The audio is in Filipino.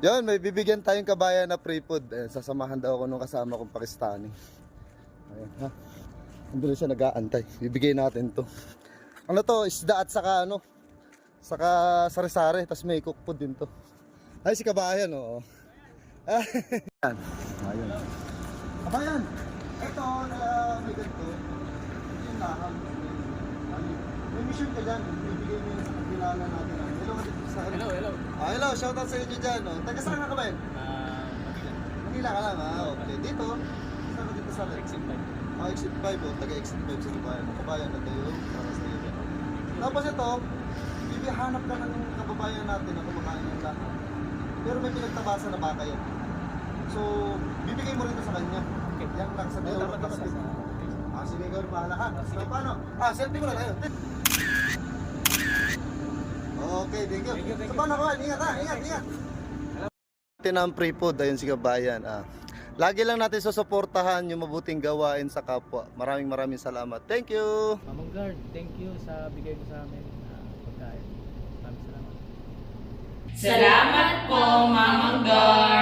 Yan, may bibigyan tayong kabayan na free food. Ayan, sasamahan daw ako nung kasama kong Pakistani. Ayan, ha. Andun siya nag-aantay. Bibigay natin to. Ano to, isda at saka ano, saka sari-sari, tas may cook food din to. Ay, si kabayan, oo. Ayan. Ayun. Kabayan, ito, may ganito. Ito yung laham. May mission ka dyan. Bibigay mo yung sa kakilala natin. Hello, Hello, hello. hello, shoutout sa inyo dyan. Oh. Taga saan ka kabayan? Manila. Manila ka lang, okay. Dito, saan ka dito sa Exit 5. Exit 5, oh. Taga Exit 5 sa kabayan. Kabayan na tayo, para sa iyo. Tapos ito, hanap ka ng kababayan natin na kumakain ng lahat. Pero may pinagtabasan na baka yan. So, bibigay mo rin ito sa kanya. Okay. Yan lang sa tayo. Sige, ikaw rin bahala ka. So, paano? Selfie ko na tayo. Okay, thank you. So, paano ko? Ingat ha, ingat. Natin ang free food, ayun si kabayan. Lagi lang natin susuportahan yung mabuting gawain sa kapwa. Maraming salamat. Thank you. Mamang Guard, thank you sa bigay mo sa amin pagkain. Maraming salamat. Salamat po, Mamang God.